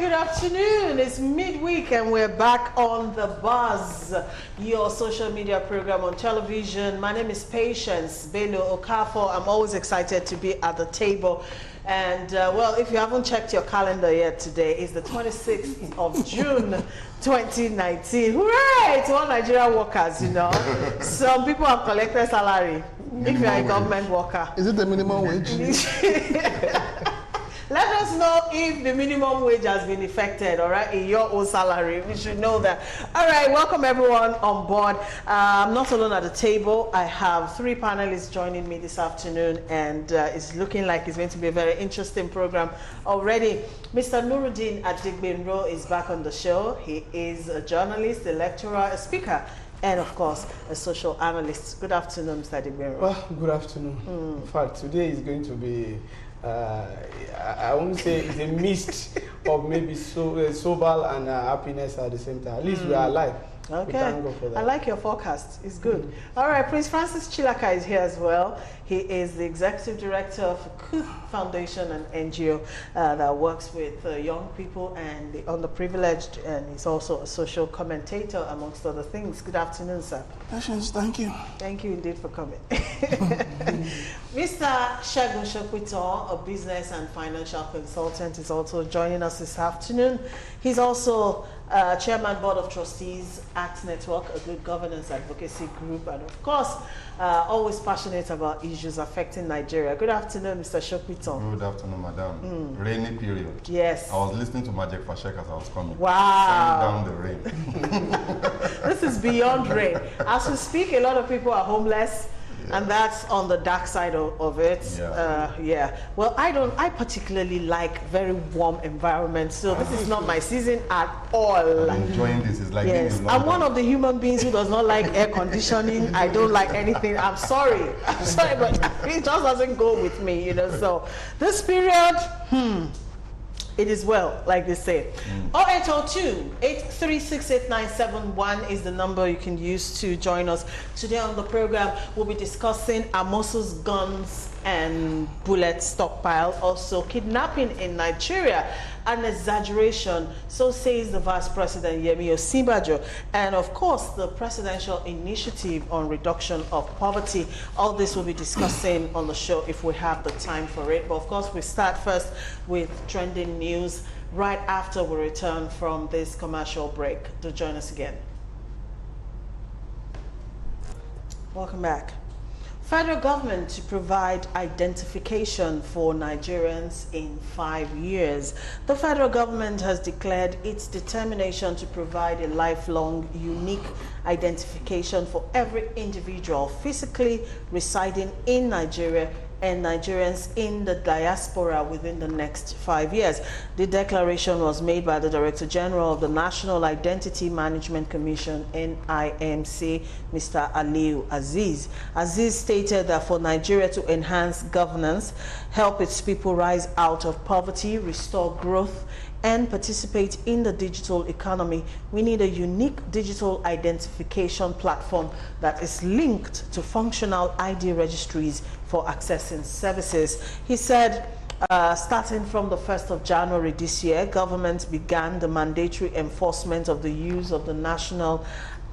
good afternoon. It's midweek and we're back on The Buzz, your social media program on television. My name is Patience Bello Okafor. I'm always excited to be at the table. And well, if you haven't checked your calendar yet, today is the 26th of June 2019. Hooray to all Nigerian workers, you know. Some people have collected salary. If you're a government worker. Is it the minimum wage? Let us know if the minimum wage has been affected, all right, in your own salary. We should know that. All right, welcome everyone on board. I'm not alone at the table. I have three panelists joining me this afternoon, and it's looking like it's going to be a very interesting program already. Mr. Nuruddin Adigbenro is back on the show. He is a journalist, a lecturer, a speaker, and of course, a social analyst. Good afternoon, Mr. Adigbenro. Well, good afternoon. In fact, today is going to be I won't say it's a mist of maybe sober and happiness at the same time. At least we are alive. Okay. Thank God for that. I like your forecast. It's good. All right, Prince Francis Chilaka is here as well. He is the executive director of Kuth Foundation, an NGO that works with young people and the underprivileged, and he's also a social commentator, amongst other things. Good afternoon, sir. Patience, thank you. Thank you indeed for coming. Mr. Segun Sokwito, a business and financial consultant, is also joining us this afternoon. He's also Chairman Board of Trustees, ACT Network, a good governance advocacy group, and of course, always passionate about issues affecting Nigeria. Good afternoon, Mr. Sokwito. Good afternoon, madam. Rainy period. Yes. I was listening to Magic Fashek as I was coming. Wow. Send down the rain. This is beyond rain. As we speak, a lot of people are homeless. And that's on the dark side of it. Yeah. Well, I particularly like very warm environments, so this is not my season at all. I'm enjoying this. It's like yes, I'm one of the human beings who does not like air conditioning. I don't like anything. I'm sorry, but it just doesn't go with me, you know. So this period, it is well, like they say. 0802-836-8971 is the number you can use to join us. Today on the program, we'll be discussing Amosu's guns and bullet stockpile, also kidnapping in Nigeria, an exaggeration, so says the Vice President Yemi Osibajo, and of course the presidential initiative on reduction of poverty. All this we'll be discussing on the show if we have the time for it. But of course, we start first with trending news right after we return from this commercial break. Do join us again. Welcome back. Federal government to provide identification for Nigerians in 5 years. The federal government has declared its determination to provide a lifelong, unique identification for every individual physically residing in Nigeria and Nigerians in the diaspora within the next 5 years. The declaration was made by the Director General of the National Identity Management Commission, NIMC, Mr. Aliu Aziz. Aziz stated that for Nigeria to enhance governance, help its people rise out of poverty, restore growth, and participate in the digital economy, we need a unique digital identification platform that is linked to functional ID registries for accessing services. He said, starting from the 1st of January this year, government began the mandatory enforcement of the use of the national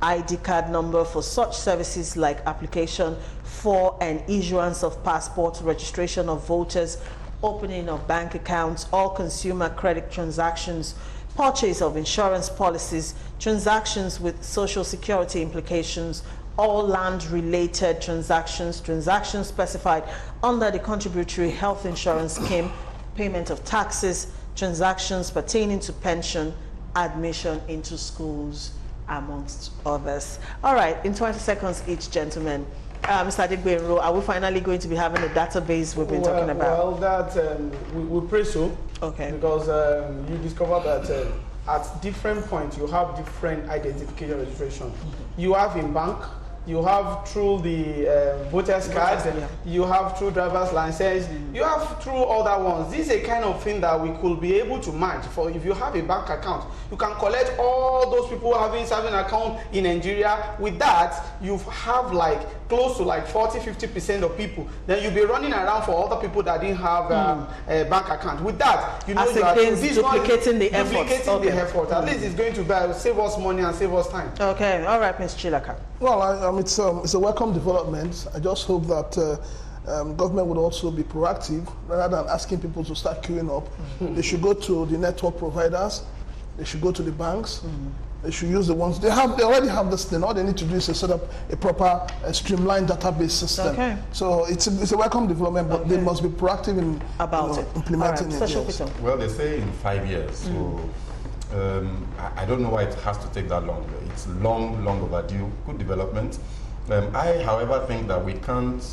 ID card number for such services like application for and issuance of passports, registration of voters, opening of bank accounts, all consumer credit transactions, purchase of insurance policies, transactions with social security implications, all land-related transactions, transactions specified under the contributory health insurance scheme, payment of taxes, transactions pertaining to pension, admission into schools, amongst others. All right, in 20 seconds each, gentlemen. Mr. Adigbenro, are we finally going to be having a database we've been talking about? Well, that we pray so. Okay. Because you discover that at different points you have different identification registration. You have in bank, you have through the voters card, you have through driver's license, you have through other ones. This is a kind of thing that we could be able to match. For if you have a bank account, you can collect all those people having an account in Nigeria. With that, you have like close to like 40–50% of people. Then you'll be running around for other people that didn't have a bank account. With that, you know, you are duplicating the effort. Duplicating the effort. At least it's going to save us money and save us time. Okay, all right, Ms. Chilaka. Well, it's a welcome development. I just hope that government would also be proactive rather than asking people to start queuing up. They should go to the network providers. They should go to the banks. They should use the ones they have. They already have this thing. All they need to do is to set up a proper streamlined database system. Okay. So it's a welcome development, but they must be proactive in implementing it. Yes. Well, they say in 5 years. So I don't know why it has to take that long. It's long overdue. Good development. I, however, think that we can't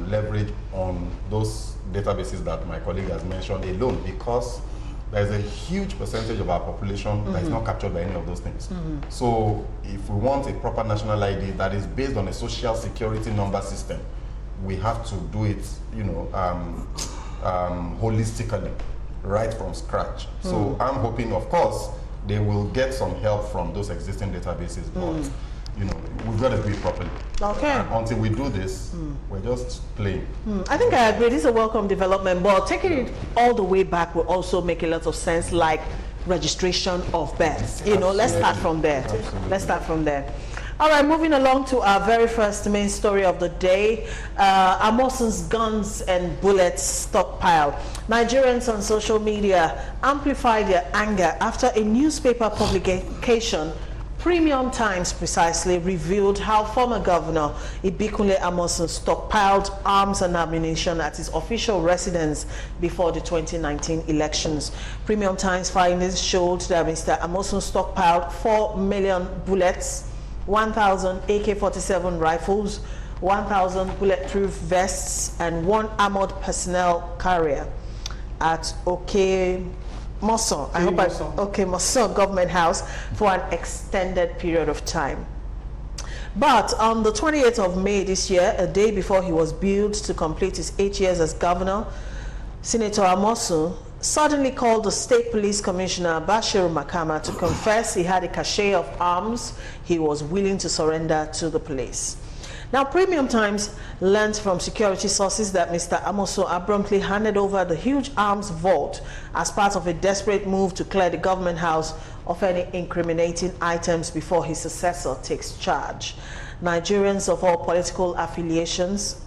leverage on those databases that my colleague has mentioned alone, because there's a huge percentage of our population that is not captured by any of those things. So if we want a proper national ID that is based on a social security number system, we have to do it, you know, holistically, right from scratch. So I'm hoping, of course, they will get some help from those existing databases, but you know, we've got to do it properly. Okay. And until we do this, we're just playing. I think I agree. This is a welcome development, but taking it all the way back will also make a lot of sense, like registration of births. You know, let's start from there. Let's start from there. All right, moving along to our very first main story of the day. Amoson's guns and bullets stockpile. Nigerians on social media amplify their anger after a newspaper publication, Premium Times precisely, revealed how former Governor Ibikunle Amoson stockpiled arms and ammunition at his official residence before the 2019 elections. Premium Times findings showed that Mr. Amoson stockpiled 4 million bullets, 1,000 AK-47 rifles, 1,000 bulletproof vests, and 1 armored personnel carrier at Moson Government House for an extended period of time. But on the 28th of May this year, a day before he was billed to complete his 8 years as governor, Senator Amoson suddenly called the State Police Commissioner Bashiru Makama to confess he had a cache of arms he was willing to surrender to the police. Now, Premium Times learned from security sources that Mr. Amoson abruptly handed over the huge arms vault as part of a desperate move to clear the government house of any incriminating items before his successor takes charge. Nigerians of all political affiliations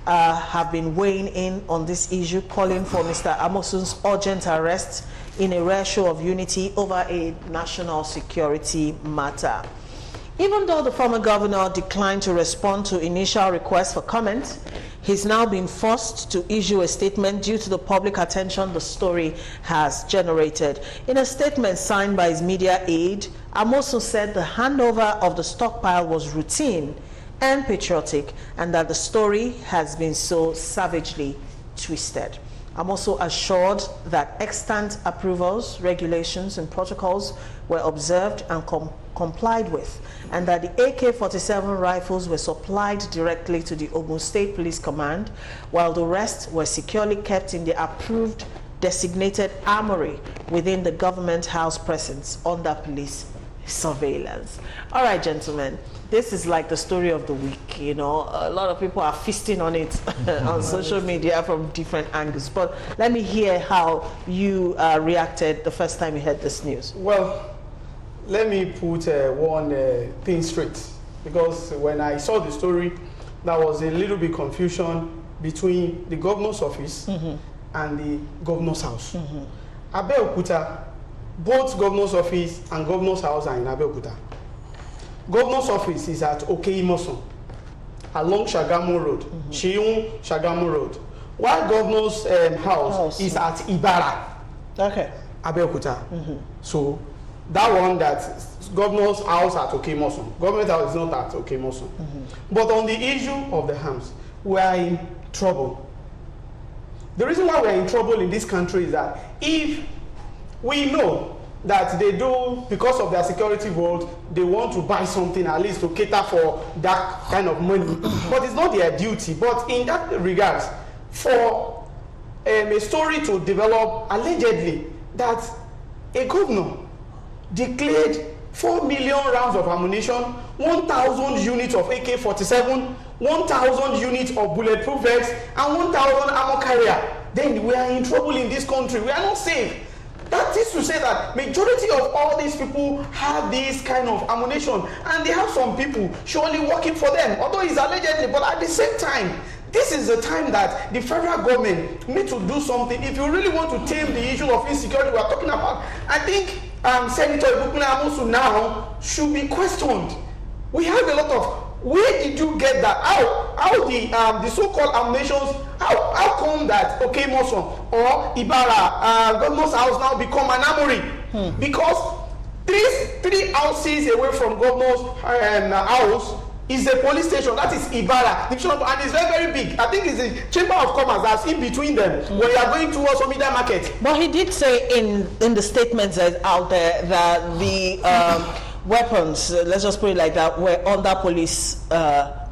have been weighing in on this issue, calling for Mr. Amoson's urgent arrest in a rare show of unity over a national security matter. Even though the former governor declined to respond to initial requests for comment, he's now been forced to issue a statement due to the public attention the story has generated. In a statement signed by his media aide, Amoson said the handover of the stockpile was routine and patriotic, and that the story has been so savagely twisted. I'm also assured that extant approvals, regulations, and protocols were observed and complied with, and that the AK-47 rifles were supplied directly to the Ogun State Police Command, while the rest were securely kept in the approved designated armory within the government house presence under police surveillance. All right, gentlemen. This is like the story of the week, you know. A lot of people are feasting on it on social media from different angles. But let me hear how you reacted the first time you heard this news. Well, let me put one thing straight. Because when I saw the story, there was a little bit confusion between the governor's office and the governor's house. Abeokuta, both governor's office and governor's house are in Abeokuta. Governor's office is at Okeimoson, along Shagamu Road, Shiun Shagamu Road. While governor's house is at Ibara, Abeokuta. So that one, that governor's house at Okeimoson. Government house is not at Okeimoson. But on the issue of the arms, we are in trouble. The reason why we are in trouble in this country is that if we know that they do because of their security world, they want to buy something at least to cater for that kind of money. But it's not their duty. But in that regard, for a story to develop allegedly that a governor declared 4 million rounds of ammunition, 1,000 units of AK-47, 1,000 units of bulletproof vests, and 1,000 armor carrier, then we are in trouble in this country. We are not safe. That is to say that majority of all these people have this kind of ammunition, and they have some people surely working for them, although it's allegedly. But at the same time, this is the time that the federal government needs to do something. If you really want to tame the issue of insecurity we are talking about, I think Senator Ibukule Amosu now should be questioned. We have a lot of, where did you get that? How the so-called ammunitions, how come that Okemoson or Ibara governor's house now become an armory? Because three houses away from governor's house is a police station. That is Ibara, and it's very, very big. I think it's the Chamber of Commerce that's in between them when you are going towards Omida Market. But he did say in the statements that out there that the weapons, let's just put it like that, were under police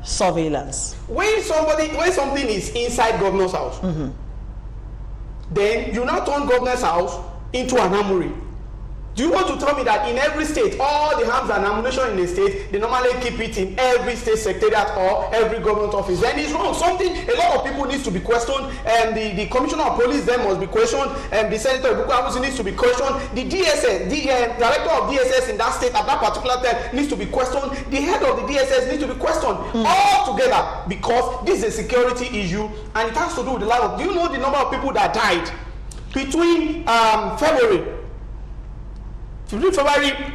surveillance. When something is inside governor's house, then you now turn governor's house into an armory. Do you want to tell me that in every state, all the arms and ammunition in the state, they normally keep it in every state secretariat or every government office? Then it's wrong. A lot of people needs to be questioned, and the commissioner of police then must be questioned, and the senator Ibukule Amosu needs to be questioned. The DSS, the director of DSS in that state at that particular time needs to be questioned. The head of the DSS needs to be questioned all together, because this is a security issue, and it has to do with the life of. Do you know the number of people that died between February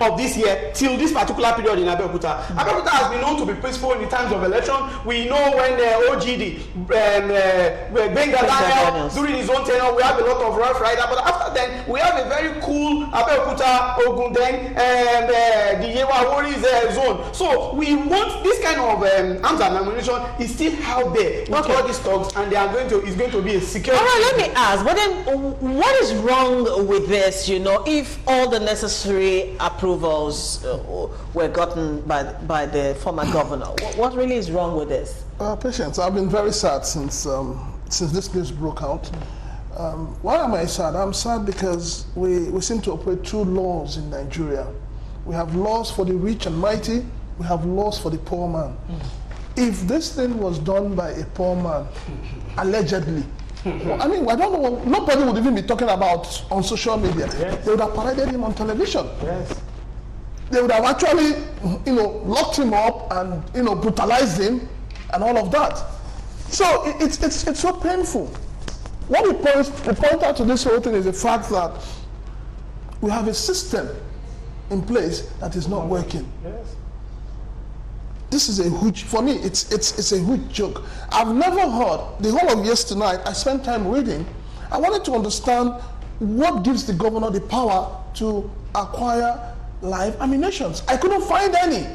of this year till this particular period in Abeokuta? Abeokuta has been known to be peaceful in the times of election. We know when OGD, Benga Daniel, during his own tenure, we have a lot of rough rider. But after then, we have a very cool Abeokuta, Ogundeng, and the Yewa Warriors zone. So we want this kind of arms and ammunition is still out there with all these thugs, and it's going to be a security. All right, let me ask. But then, what is wrong with this? If all the necessary approvals were gotten by the former governor, what really is wrong with this? Patience, I've been very sad since this news broke out. Why am I sad? I'm sad because we seem to operate two laws in Nigeria. We have laws for the rich and mighty. We have laws for the poor man. If this thing was done by a poor man, allegedly, I mean, I don't know, nobody would even be talking about on social media. Yes. They would have paraded him on television. Yes. They would have actually, locked him up and, brutalized him and all of that. So it's so painful. What we point out to this whole thing is the fact that we have a system in place that is not working. Yes. This is a huge, for me, it's a huge joke. I've never heard, the whole of yesterday, I spent time reading. I wanted to understand what gives the governor the power to acquire live ammunitions. I couldn't find any.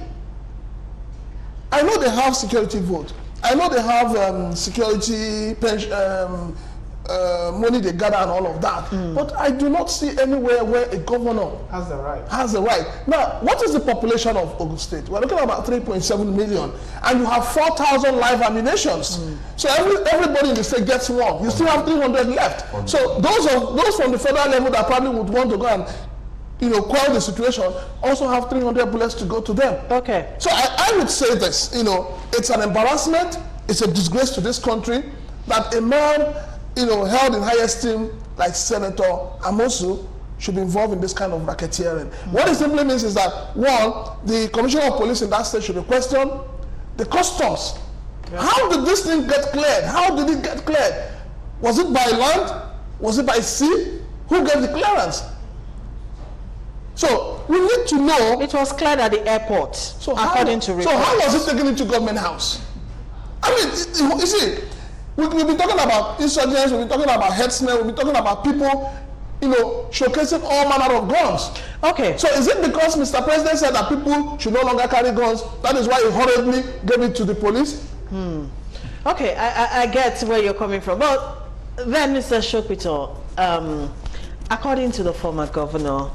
I know they have security vote. I know they have security pension, money they gather and all of that. But I do not see anywhere where a governor has the right. Now, what is the population of Ogun State? We're looking at about 3.7 million, and you have 4,000 live ammunitions. So everybody in the state gets one. You still have 300 left. So those from the federal level that probably would want to go and quell the situation also have 300 bullets to go to them. Okay. So I would say this, it's an embarrassment, it's a disgrace to this country that a man held in high esteem like Senator Amosu should be involved in this kind of racketeering. What it simply means is that, one, the commissioner of police in that state should be questioned. The customs. Yeah. How did this thing get cleared? How did it get cleared? Was it by land? Was it by sea? Who gave the clearance? So we need to know. It was cleared at the airport, according to reports. So how was it taken into government house? I mean, you see, we've been talking about insurgents, we've been talking about headsmen, we've been talking about people, showcasing all manner of guns. Okay. So is it because Mr. President said that people should no longer carry guns, that is why he hurriedly gave it to the police? Okay, I get where you're coming from. But then, Mr. Shokpito, according to the former governor,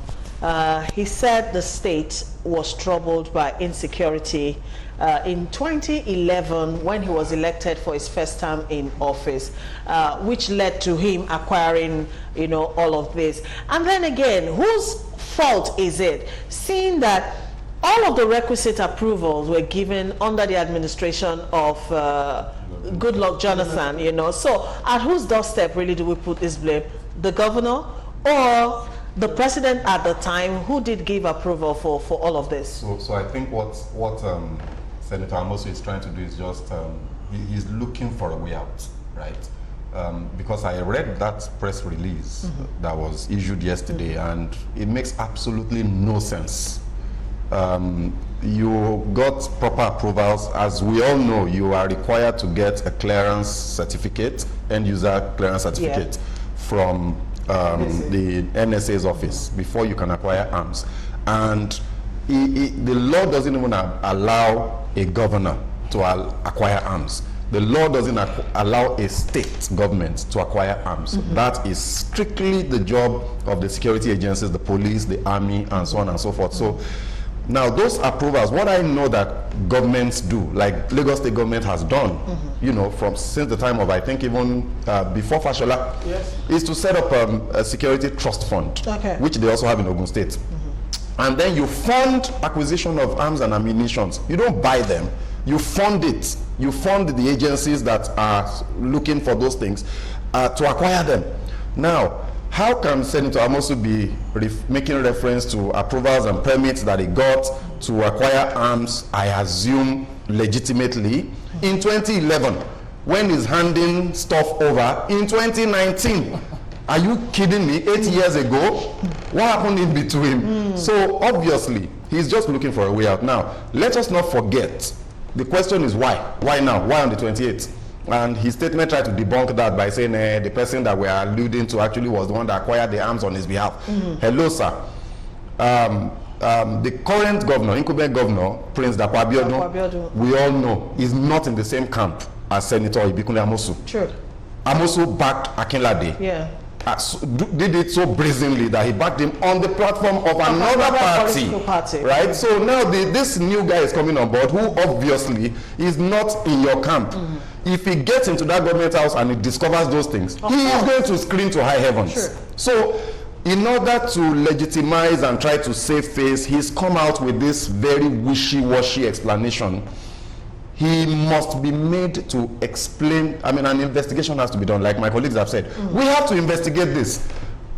He said the state was troubled by insecurity in 2011 when he was elected for his first term in office, which led to him acquiring, all of this. And then again, whose fault is it, seeing that all of the requisite approvals were given under the administration of Goodluck Jonathan, So at whose doorstep really do we put this blame? The governor or the president at the time, who did give approval for all of this? So I think what Senator Amosu is trying to do is just, he's looking for a way out, right? Because I read that press release that was issued yesterday, and it makes absolutely no sense. You got proper approvals. As we all know, you are required to get a clearance certificate, end user clearance certificate from the NSA's office before you can acquire arms. And the law doesn't even allow a governor to acquire arms. The law doesn't allow a state government to acquire arms. That is strictly the job of the security agencies, the police, the army, and so on and so forth. So now those approvals, what I know that governments do, like Lagos State government has done, since the time of, I think even before Fashola, is to set up a security trust fund, which they also have in Ogun State. And then you fund acquisition of arms and ammunition. You don't buy them, you fund it. You fund the agencies that are looking for those things to acquire them. Now, how can Senator Amosu be making reference to approvals and permits that he got to acquire arms, I assume legitimately, in 2011, when he's handing stuff over in 2019? Are you kidding me? 8 years ago? What happened in between? So obviously, he's just looking for a way out. Now, let us not forget, the question is why? Why now? Why on the 28th? And his statement tried to debunk that by saying the person that we are alluding to actually was the one that acquired the arms on his behalf. Hello, sir. The current governor, incumbent governor, Prince Dapo Abiodun, we all know, is not in the same camp as Senator Ibikunle Amosu. Sure. Amosu backed Akinlade. Yeah. Did it so brazenly that he backed him on the platform of another party. Right? So now this new guy is coming on board, who obviously is not in your camp. If he gets into that government house and he discovers those things, he is going to scream to high heavens. Sure. So in order to legitimize and try to save face, he's come out with this very wishy-washy explanation. He must be made to explain. I mean, an investigation has to be done, like my colleagues have said. We have to investigate this.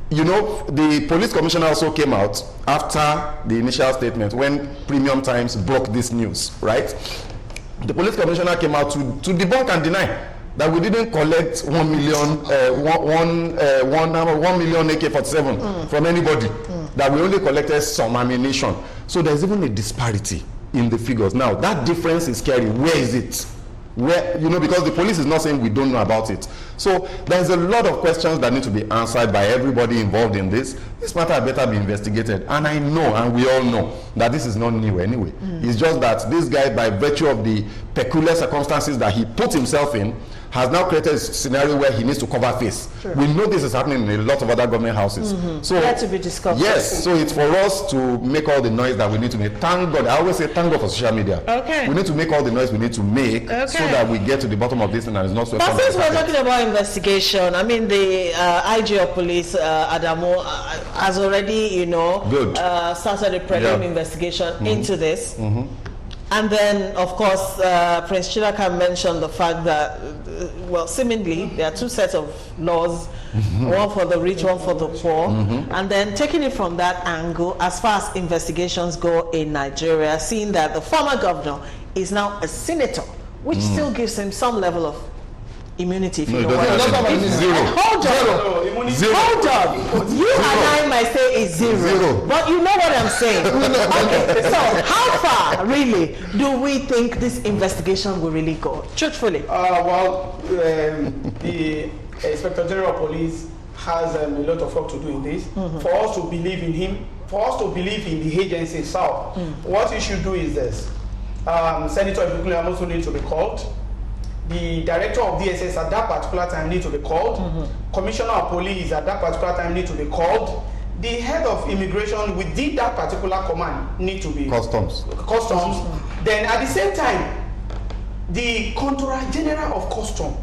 The police commissioner also came out after the initial statement when Premium Times broke this news, right? The police commissioner came out to debunk and deny that we didn't collect 1 million AK-47 from anybody, that we only collected some ammunition. So there's even a disparity in the figures. Now, that difference is scary. Where is it? Where, because the police is not saying we don't know about it. So there's a lot of questions that need to be answered by everybody involved in this. This matter better be investigated. And I know, and we all know, that this is not new anyway. It's just that this guy, by virtue of the peculiar circumstances that he put himself in, has now created a scenario where he needs to cover face. Sure. We know this is happening in a lot of other government houses. So that to be discussed. Yes, so it's for us to make all the noise that we need to make. Thank God. I always say thank God for social media. Okay. We need to make all the noise we need to make so that we get to the bottom of this and it's not so. But since we're talking about investigation, I mean the IG of police, Adamo, has already, started a prelim investigation into this. And then, of course, Prince Chidaka mentioned the fact that, seemingly, there are two sets of laws, one for the rich, one for the poor. And then taking it from that angle, as far as investigations go in Nigeria, seeing that the former governor is now a senator, which still gives him some level of immunity, if you know what I mean. Zero. Hold on. You and I might say it's zero. But you know what I'm saying. Okay, so how far, really, do we think this investigation will really go? Truthfully. The Inspector General of Police has a lot of work to do in this. For us to believe in him, for us to believe in the agency itself, what you should do is this. Senator Ibikunle Amosu needs to be called. The director of DSS at that particular time needs to be called. Commissioner of Police at that particular time needs to be called. the head of immigration within that particular command need to be Customs. Then at the same time, the Controller General of Custom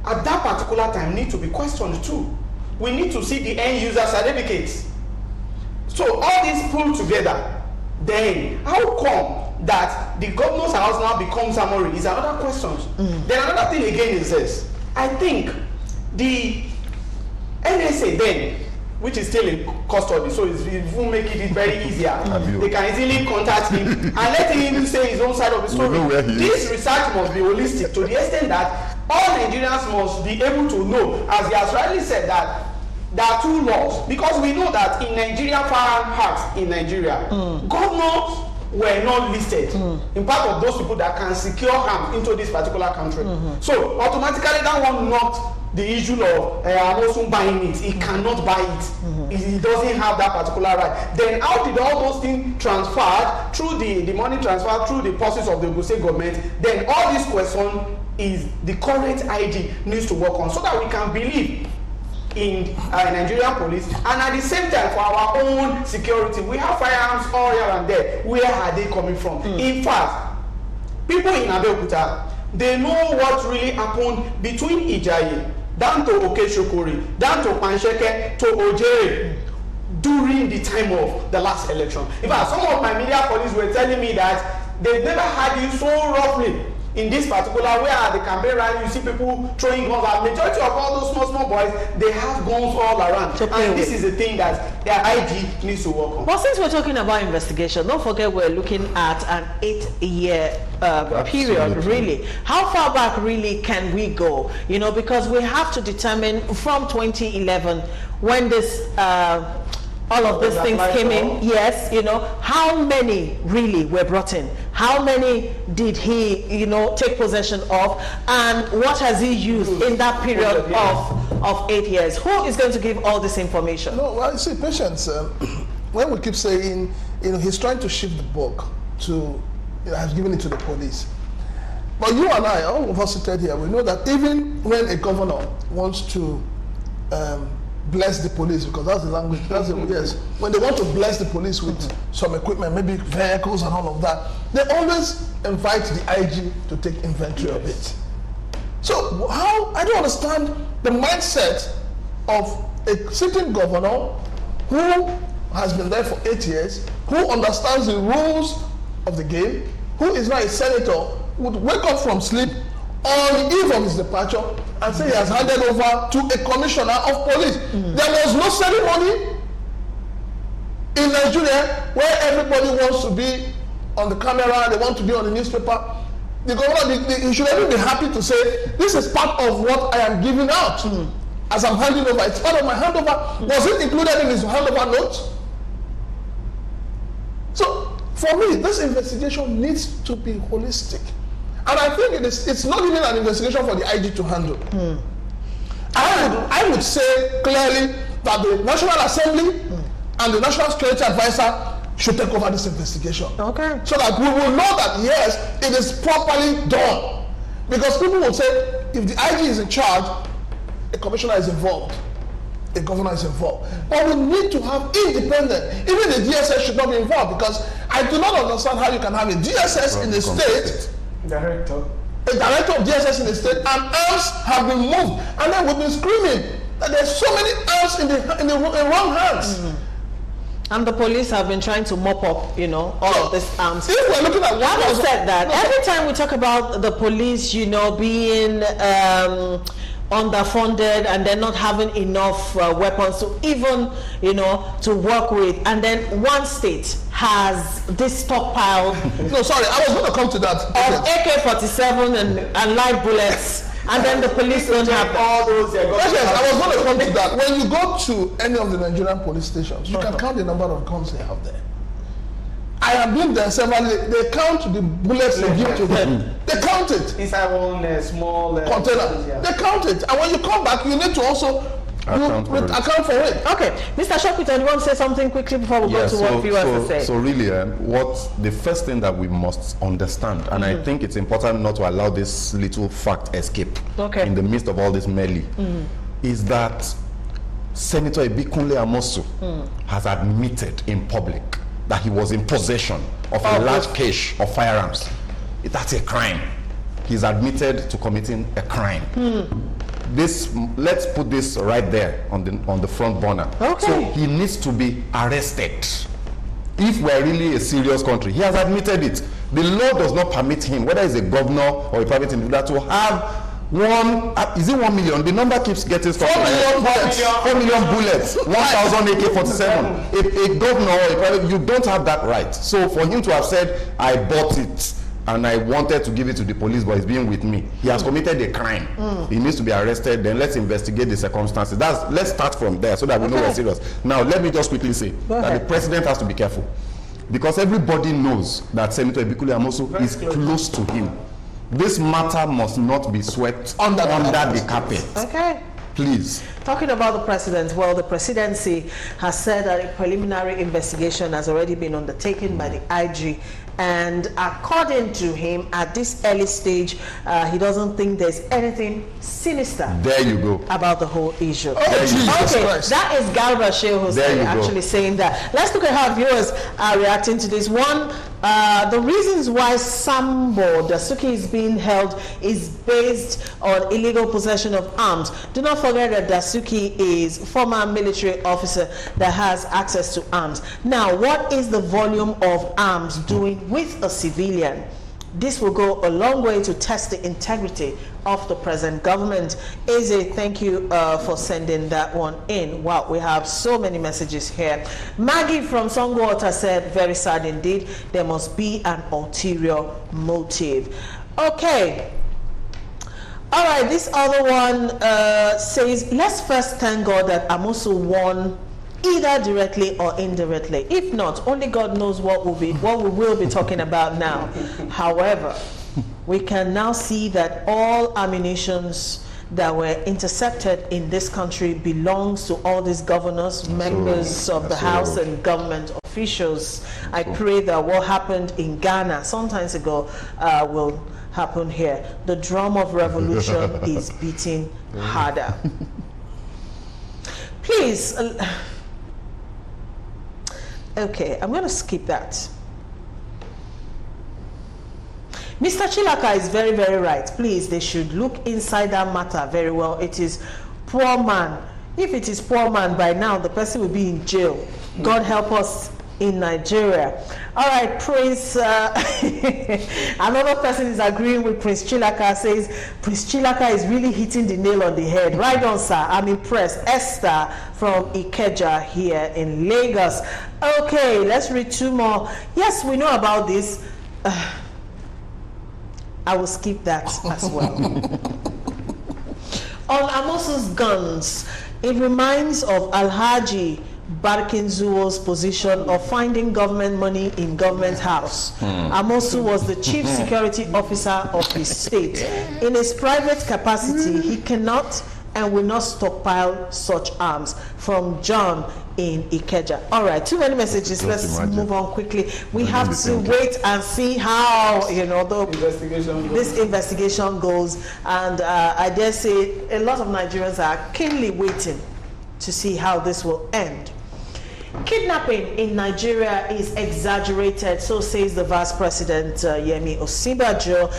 at that particular time need to be questioned too. We need to see the end user certificates. So all these pulled together, then how come that the governor's house now becomes summary is another question. Then another thing again is this. I think the NSA then, which is still in custody, so it will make it very easier. They can easily contact him and let him say his own side of the story. This research must be holistic to the extent that all Nigerians must be able to know, as he has rightly said, that there are two laws. Because we know that in Nigeria, firearm acts in Nigeria, governors were not listed in part of those people that can secure arms into this particular country. So automatically that one knocked the issue of I'm also buying it. He cannot buy it. He doesn't have that particular right. Then how did all those things transferred through the money transfer through the process of the Ogun State government? Then all this question is the current IG needs to work on so that we can believe in Nigerian police, and at the same time for our own security. We have firearms all here and there. Where are they coming from? In fact, people in Abeokuta, they know what really happened between Ijayi down to Okeshokori, down to Pansheke, to Ojere during the time of the last election. In fact, some of my media colleagues were telling me that they never had you so roughly in this particular where at the campaign rally you see people throwing guns. The majority of all those small boys, they have guns all around. And this is the thing that their IG needs to work on. Well, since we're talking about investigation, don't forget we're looking at an 8-year period, really. How far back really can we go? You know, because we have to determine from 2011 when this all of these things came in, yes, you know, how many really were brought in? How many did he, you know, take possession of? And what has he used in that period of 8 years? Who is going to give all this information? No, well, you see, Patience, when we keep saying, you know, he's trying to shift the book to, you know, has given it to the police. But you and I, all of us seated here, we know that even when a governor wants to bless the police, because that's the language, that's the, yes, when they want to bless the police with some equipment, maybe vehicles and all of that, they always invite the IG to take inventory of it. So how, I don't understand the mindset of a sitting governor who has been there for 8 years, who understands the rules of the game, who is now a senator, would wake up from sleep on the eve of his departure and say he has handed over to a commissioner of police. There was no ceremony in Nigeria where everybody wants to be on the camera, they want to be on the newspaper. The governor, he should even be happy to say, this is part of what I am giving out as I'm handing over. It's part of my handover. Was it included in his handover notes? So for me, this investigation needs to be holistic. And I think it's not even an investigation for the IG to handle. I would say clearly that the National Assembly and the National Security Advisor should take over this investigation. Okay. So that we will know that, yes, it is properly done. Because people will say, if the IG is in charge, a commissioner is involved, a governor is involved. But we need to have independent, even the DSS should not be involved, because I do not understand how you can have a DSS in the state, a director of DSS in the state, and arms have been moved, and then we've been screaming that there's so many arms in the wrong hands. And the police have been trying to mop up, you know, all of this arms. If we're looking at what having said that, every time we talk about the police, you know, being underfunded and then not having enough weapons to even, you know, to work with, and then one state has this stockpile. No, sorry, I was going to come to that. Of AK-47 and live bullets. And then the police don't have all those. Yes, I was going to come to that. When you go to any of the Nigerian police stations, you can count the number of guns they have there. I have been there several. They count the bullets they give to them. They count it. Inside one small container. Yeah. They count it. And when you come back, you need to also account for it. Okay. Mr. Shokita, you want to say something quickly before we go to what viewers to say? So really, what the first thing that we must understand, and I think it's important not to allow this little fact escape in the midst of all this melee, is that Senator Ibikunle Amosu has admitted in public that he was in possession of a large cache of firearms. That's a crime. He's admitted to committing a crime. Let's put this right there on the front burner. Okay. So he needs to be arrested. If we're really a serious country, he has admitted it. The law does not permit him, whether he's a governor or a private individual, to have is it 1 million? The number keeps getting stuck. 4 million bullets. 4 million bullets. 1,000 AK-47. A governor or a private, you don't have that right. So for him to have said, I bought it and I wanted to give it to the police, but he's being with me, he has committed a crime. He needs to be arrested. Then let's investigate the circumstances. Let's start from there so that we know we're serious. Now, let me just quickly say that the president has to be careful, because everybody knows that Senator Ibikunle Amosu is close to him. This matter must not be swept under the carpet. Okay. Please. Talking about the president, well, the presidency has said that a preliminary investigation has already been undertaken by the IG, and according to him, at this early stage, he doesn't think there's anything sinister about the whole issue. That is Garba Shehu actually saying that. Let's look at how viewers are reacting to this. One, the reasons why Sambo Dasuki is being held is based on illegal possession of arms. Do not forget that Dasuki is a former military officer that has access to arms. Now, what is the volume of arms doing with a civilian? This will go a long way to test the integrity of the present government. Eze, thank you for sending that one in. Wow, we have so many messages here. Maggie from Songwater said, very sad indeed. There must be an ulterior motive. Okay. All right, this other one says, let's first thank God that Amosu won either directly or indirectly. If not, only God knows what we will be talking about now. However, we can now see that all ammunitions that were intercepted in this country belongs to all these governors, members of the House and government officials. I pray that what happened in Ghana some time ago will happen here. The drum of revolution is beating harder. Please. Okay, I'm going to skip that. Mr. Chilaka is very, very right. Please, they should look inside that matter very well. It is poor man. If it is poor man, by now the person will be in jail. God help us in Nigeria. All right, Prince, another person is agreeing with Prince Chilaka, says, Prince Chilaka is really hitting the nail on the head. Right on, sir. I'm impressed. Esther from Ikeja here in Lagos. Okay, let's read two more. Yes, we know about this. I will skip that as well. On Amosu's guns, it reminds of Alhaji Barkinzuo's position of finding government money in government house. Amosu was the chief security officer of his state. In his private capacity, he cannot and will not stockpile such arms. From John in Ikeja. All right, too many messages. Let's move on quickly. We have to wait and see how this investigation goes. And I dare say a lot of Nigerians are keenly waiting to see how this will end. Kidnapping in Nigeria is exaggerated, so says the Vice President Yemi Osibajo.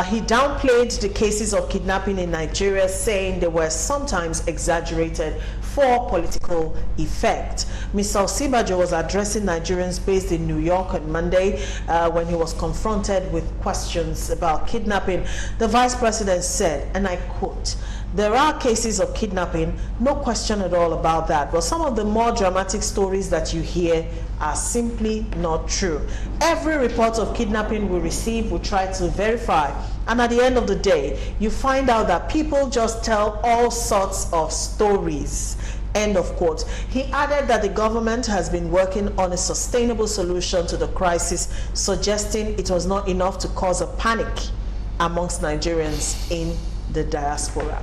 He downplayed the cases of kidnapping in Nigeria, saying they were sometimes exaggerated for political effect. Mr. Osibajo was addressing Nigerians based in New York on Monday when he was confronted with questions about kidnapping. The Vice President said, and I quote, "There are cases of kidnapping, no question at all about that, but some of the more dramatic stories that you hear are simply not true. Every report of kidnapping we receive, we try to verify, and at the end of the day, you find out that people just tell all sorts of stories." End of quote. He added that the government has been working on a sustainable solution to the crisis, suggesting it was not enough to cause a panic amongst Nigerians in the diaspora.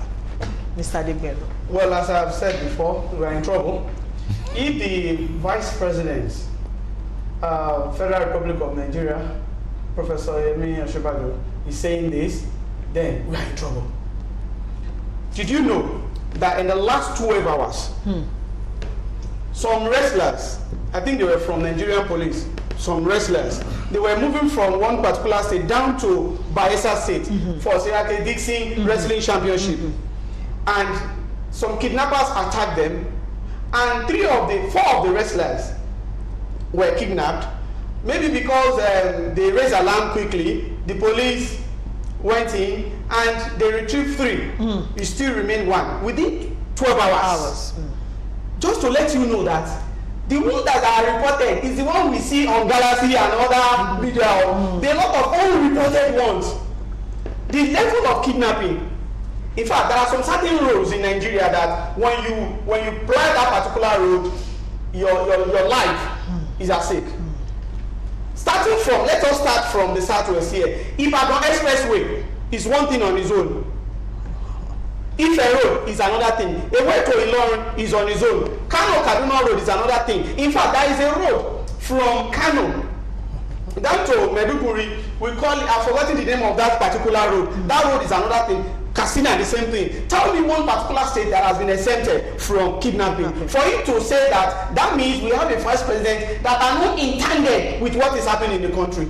Mr. Adegbenro. Well, as I've said before, we are in trouble. If the Vice President, Federal Republic of Nigeria, Professor Yemi Osibajo, is saying this, then we are in trouble. Did you know that in the last 12 hours, some wrestlers, I think they were from Nigerian police, some wrestlers, they were moving from one particular state down to Bayelsa State for Sirake Dixon Wrestling Championship. And some kidnappers attacked them, and 4 of the wrestlers were kidnapped. Maybe because they raised alarm quickly, the police went in and they retrieved 3. It still remained 1 within 12 hours. Just to let you know that the ones that are reported is the one we see on Galaxy and other media. There are a lot of unreported ones. The level of kidnapping. In fact, there are some certain roads in Nigeria that when you ply that particular road, your life is at stake. Starting from, let us start from the southwest here. Ibadan Expressway is one thing on its own. Ife Road is another thing. A way to Ilorin is on its own. Kano Kaduna Road is another thing. In fact, there is a road from Kano down to Meduguri. We call it, I've forgotten the name of that particular road. That road is another thing. Katsina, the same thing. Tell me one particular state that has been exempted from kidnapping. For you to say that, that means we have a vice president that are not intended with what is happening in the country.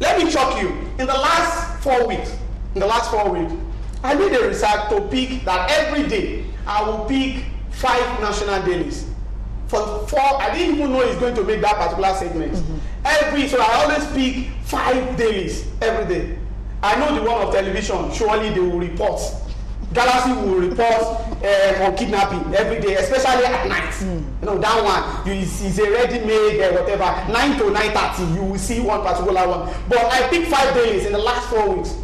Let me shock you. In the last 4 weeks, I did a research to pick that every day I will pick 5 national dailies. For 4, I didn't even know he's going to make that particular statement. So I always pick 5 dailies every day. I know the one of television, surely they will report. Galaxy will report on kidnapping every day, especially at night. You know, that one is a ready-made whatever, 9 to 9:30, you will see one particular one. But I picked 5 dailies in the last 4 weeks.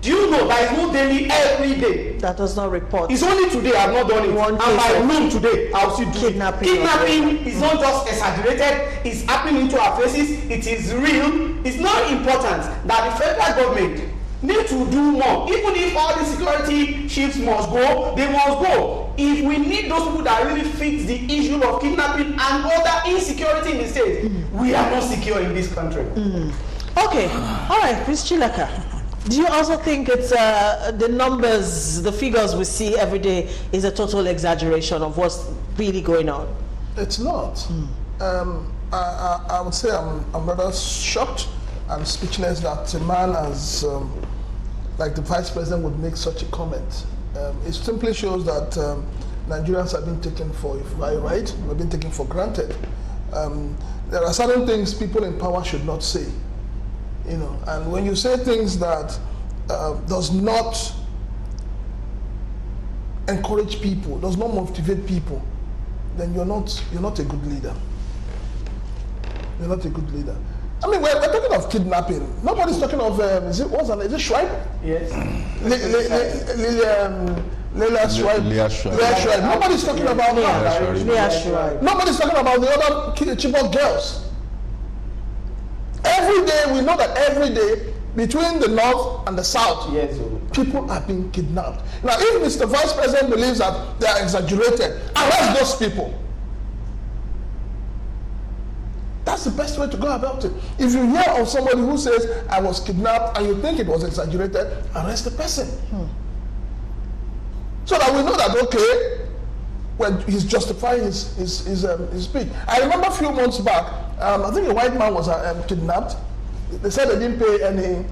Do you know there is no daily every day that does not report? It's only today I've not done it. And by noon today I'll still do kidnapping. Kidnapping is not just exaggerated, it's happening into our faces, it is real. It's not important that the federal government need to do more. Even if all the security chiefs must go, they must go. If we need those people that really fix the issue of kidnapping and other insecurity in the state, we are not secure in this country. Okay, all right, Ms. Chilaka. Do you also think it's the numbers, the figures we see every day is a total exaggeration of what's really going on? It's not. I would say I'm rather shocked and speechless that a man as like the vice president would make such a comment. It simply shows that Nigerians have been taken for right, have been taken for granted. There are certain things people in power should not say, you know. And when you say things that does not encourage people, does not motivate people, then you're not a good leader. You're not a good leader. I mean, we're talking of kidnapping. Nobody's talking of, is it Schreib? Yes. Leila Schreib. Nobody's talking about her. Leila Schreib. Nobody's talking about the other Chibok girls. Every day, we know that every day, between the north and the south, yes, people are being kidnapped. Now, if Mr. Vice President believes that they are exaggerated, arrest those people. That's the best way to go about it. If you hear of somebody who says, I was kidnapped, and you think it was exaggerated, arrest the person. So that we know that, okay, when he's justifying his speech. I remember a few months back, I think a white man was kidnapped. They said they didn't pay any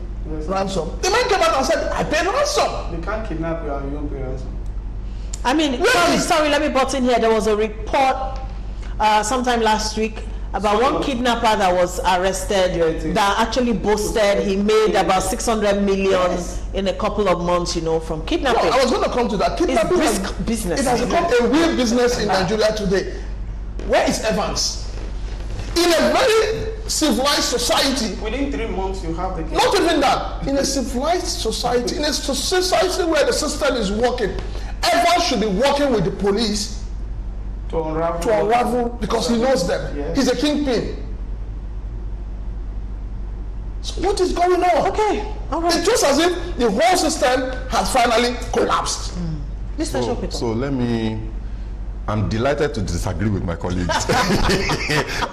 ransom. The man came out and said, I paid ransom. They can't kidnap you and you don't pay ransom. I mean, sorry, let me butt in here. There was a report sometime last week about one kidnapper that was arrested that actually boasted he made about 600 million in a couple of months, you know, from kidnapping. No, I was going to come to that. Kidnapping is business. It has become a real business in Nigeria today. Where is Evans? In a very civilized society, within 3 months you have the case. Not even that. In a civilized society, in a society where the system is working, Evans should be working with the police to unravel because he knows them. Yes. He's a kingpin. So what is going on? Okay, all right. It's just as if the whole system has finally collapsed. So let me I'm delighted to disagree with my colleagues.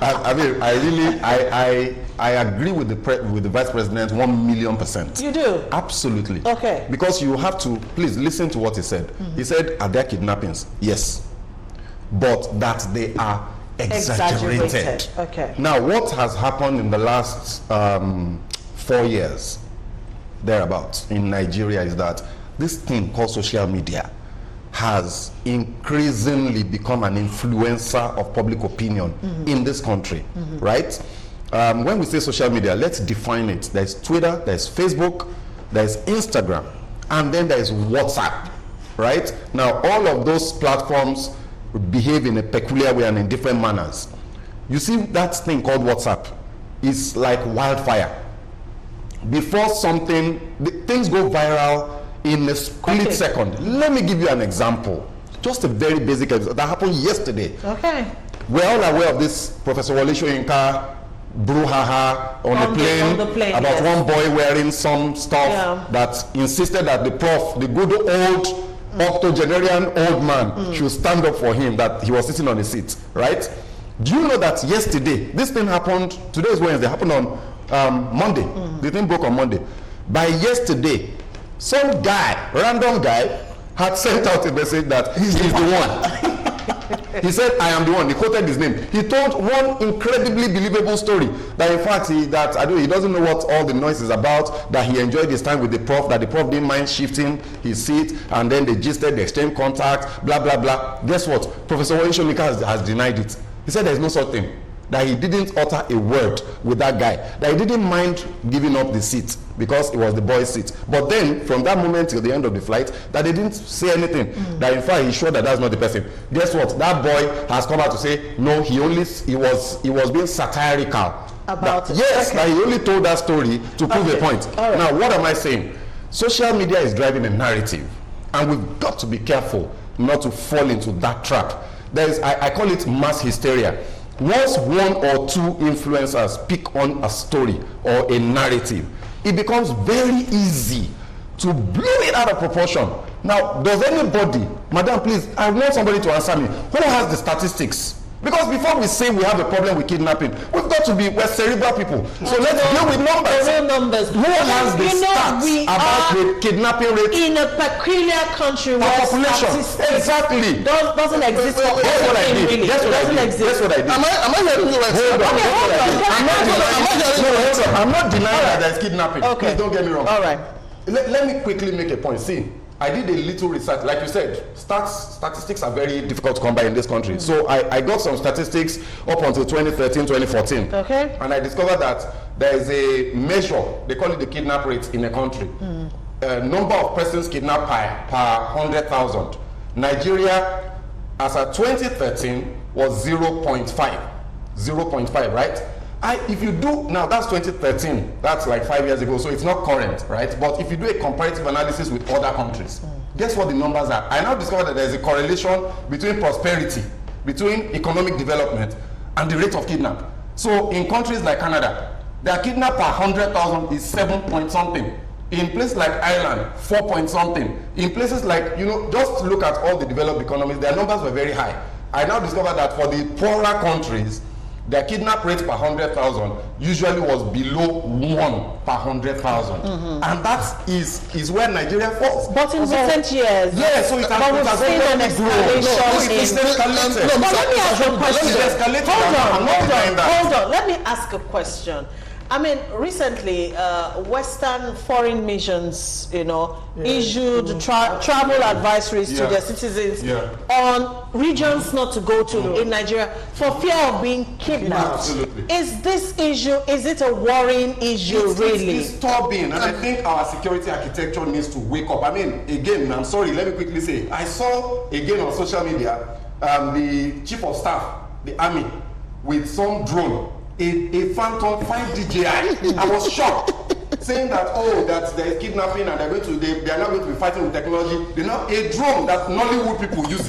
I mean, I agree with the Vice President 1,000,000%. You do? Absolutely. Okay. Because you have to, please listen to what he said. He said, are there kidnappings? Yes. But that they are exaggerated. Okay. Now, what has happened in the last 4 years, thereabouts, in Nigeria is that this thing called social media has increasingly become an influencer of public opinion in this country, right? When we say social media, let's define it. There's Twitter, there's Facebook, there's Instagram, and then there's WhatsApp, right? Now, all of those platforms behave in a peculiar way and in different manners. You see, that thing called WhatsApp is like wildfire. Before things go viral in a split second. Let me give you an example. Just a very basic example that happened yesterday. Okay. We're all aware of this Professor Wole Soyinka brouhaha on the plane about one boy wearing some stuff that insisted that the good old octogenarian old man should stand up for him, that he was sitting on a seat, right? Do you know that yesterday, this thing happened, today is Wednesday, happened on Monday. The thing broke on Monday. By yesterday, some guy, random guy, had sent out a message that he's the one. He said, I am the one. He quoted his name. He told one incredibly believable story that in fact he doesn't know what all the noise is about, that he enjoyed his time with the prof, that the prof didn't mind shifting his seat, and then they gisted, they exchanged contact, blah, blah, blah. Guess what? Professor Wole Soyinka has denied it. He said there's no such thing, that he didn't utter a word with that guy, that he didn't mind giving up the seat because it was the boy's seat. But then, from that moment till the end of the flight, that they didn't say anything, that in fact he's sure that that's not the person. Guess what? That boy has come out to say, no, he was being satirical. About it. Yes, that he only told that story to prove a point. Right. Now, what am I saying? Social media is driving a narrative, and we've got to be careful not to fall into that trap. I call it mass hysteria. Once one or two influencers pick on a story or a narrative, it becomes very easy to blow it out of proportion. Now, does anybody, madam, please, I want somebody to answer me, who has the statistics? Because before we say we have a problem with kidnapping, we're cerebral people. So let's deal with numbers. Real numbers. Who has the stats about the kidnapping rate? In a peculiar country where population. Exactly. Doesn't exist. Guess what I did? Guess what I did? Am I hearing you right? Hold on. I'm not denying that there's kidnapping. Okay. Please don't get me wrong. All right. Let me quickly make a point. See, I did a little research. Like you said, statistics are very difficult to come by in this country. So I got some statistics up until 2013, 2014. Okay. And I discovered that there is a measure, they call it the kidnap rate in a country. Number of persons kidnapped per 100,000. Nigeria, as at 2013, was 0.5. 0.5, right? If you do, now that's 2013, that's like 5 years ago, so it's not current, right? But if you do a comparative analysis with other countries, guess what the numbers are? I now discovered that there's a correlation between prosperity, between economic development, and the rate of kidnap. So in countries like Canada, their kidnap per 100,000 is 7 point something. In places like Ireland, 4 point something. In places like, just look at all the developed economies, their numbers were very high. I now discovered that for the poorer countries, their kidnap rate per 100,000 usually was below 1 per 100,000, and that is where Nigeria falls. But in recent years, so it has already grown. But let me ask a question. Hold on. Let me ask a question. I mean, recently, Western foreign missions, issued travel advisories to their citizens on regions not to go to in Nigeria for fear of being kidnapped. Absolutely. Is this issue, is it a worrying issue, really? It's disturbing, and I think our security architecture needs to wake up. I mean, again, I'm sorry, let me quickly say, I saw, again, on social media, the chief of staff, the army, with some drone, a Phantom 5 DJI. I was shocked, saying that that there is kidnapping and they are not going to be fighting with technology. They now a drone that Nollywood people use.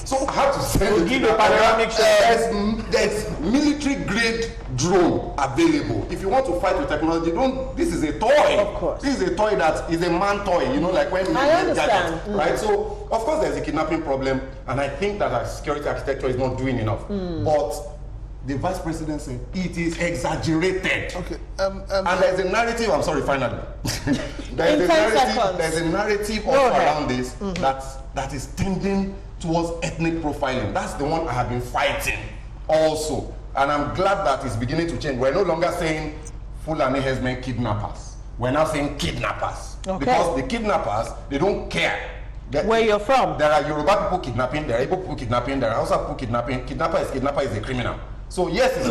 So I have to send give a panoramic shot. There's military grade drone available. If you want to fight with technology, don't. This is a toy. Of course. This is a toy that is a man toy. You know, like when I understand. Gadgets, right? So of course there's a kidnapping problem, and I think that our security architecture is not doing enough. But the vice president said it is exaggerated. Okay. And there's a narrative. I'm sorry. Finally, In 10 seconds. There's a narrative also around this that is tending towards ethnic profiling. That's the one I have been fighting also. And I'm glad that it's beginning to change. We're no longer saying Fulani herdsmen kidnappers. We're now saying kidnappers. Okay. Because the kidnappers, they don't care. Where you're from. There are Yoruba people kidnapping, there are Igbo people kidnapping, there are Hausa people kidnapping. Kidnapper is a criminal. So yes, it's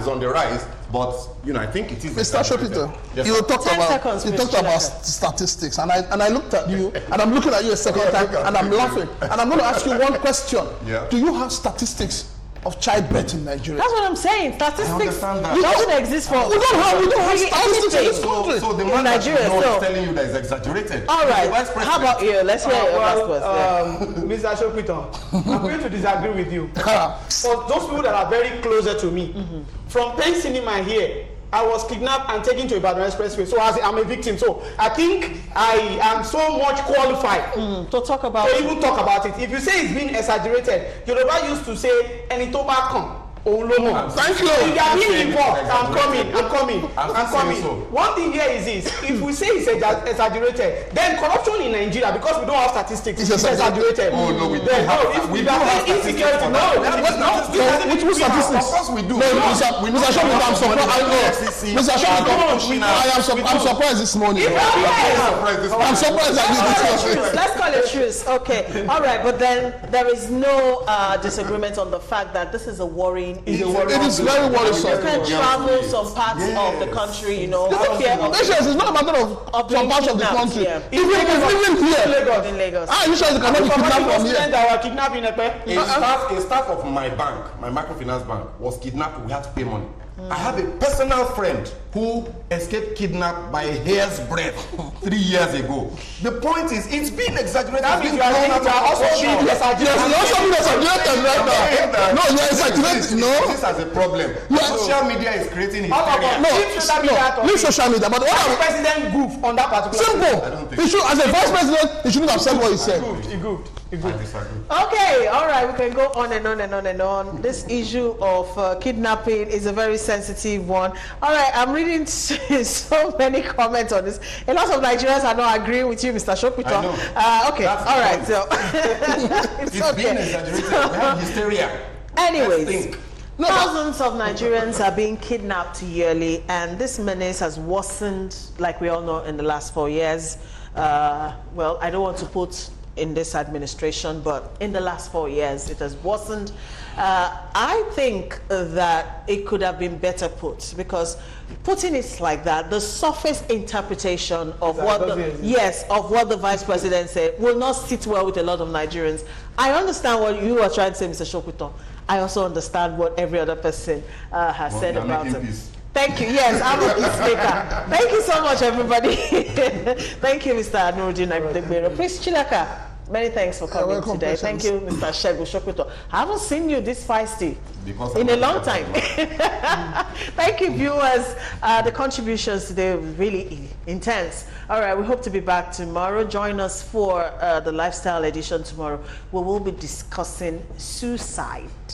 on the rise, but you know, I think it is. Mr. Shopito, yes, you talked 10 about seconds, statistics, and I looked at you, and I'm looking at you a second time, and I'm laughing, and I'm going to ask you one question. Yeah. Do you have statistics of childbirth in Nigeria? That's what I'm saying. Statistics that. doesn't exist for. We don't have statistics in this country. So the man Nigeria, is telling you that is exaggerated. All right. How about you? Let's hear your last question. Mr. Shopito, I'm going to disagree with you. For those people that are very closer to me, from Penn Cinema here, I was kidnapped and taken to Ibadan Expressway. So I'm a victim. So I think I am so much qualified To talk about. to even talk about it. If you say it's been exaggerated, Yoruba used to say, "Ẹni tó bá kàn, òun ló mọ̀." Thank you. If you are being involved, I'm coming. I'm coming. so. One thing here is this: if we say it's exaggerated, then corruption in Nigeria, because we don't have statistics, It's it's exaggerated. Oh no, we do Then, have. if We we do are have saying insecurity, statistics for no, that. Which statistics? Of course we do. No, Mr. Shopito, I'm surprised. Mr. Shopito, I'm surprised this morning. I'm surprised that you did. Let's call it truce. Okay. All right. But then there is no disagreement on the fact that this is a worrying issue. It is very worrisome. You can travel some parts of the country, you know. Nations is not a matter of some parts of the country. Yeah. Even here. In Lagos. You sure you cannot be kidnapped from here? that were kidnapped in Epe. A staff of my bank, my microfinance bank, was kidnapped. We had to pay money. I have a personal friend who escaped kidnapped by a hair's breadth 3 years ago. The point is, it's been exaggerated. That means you are also being exaggerated. Yes, you're also being exaggerated right now. No, you're exaggerating. No. This has a problem. Social media is creating hysteria. Leave social media. But what the president goof on that particular simple. He should, as a vice president, he shouldn't have said what he said. He goofed. I disagree. Okay, all right, we can go on and on and on and on. This issue of kidnapping is a very sensitive one. All right, I'm reading so many comments on this. A lot of Nigerians are not agreeing with you, Mr. Shopito. Okay, That's all right, so it's been exaggerated. We have hysteria. anyways, thousands of Nigerians are being kidnapped yearly, and this menace has worsened, like we all know, in the last 4 years. Well, I don't want to put in this administration, but in the last 4 years it has worsened. I think that it could have been better put, because putting it like that, the surface interpretation of what the vice president said will not sit well with a lot of Nigerians. I understand what you are trying to say, Mr. Shopito. I also understand what every other person has said about it. Thank you. Yes, I'm a peacemaker. Thank you so much, everybody. Thank you, Mr. Anuruddin Agbegbero. Prince Chilaka, many thanks for coming today. Thank you, Mr. Shegun Shopito. I haven't seen you this feisty in a long time. Thank you, viewers. The contributions today were really intense. All right, we hope to be back tomorrow. Join us for the lifestyle edition tomorrow. We will be discussing suicide.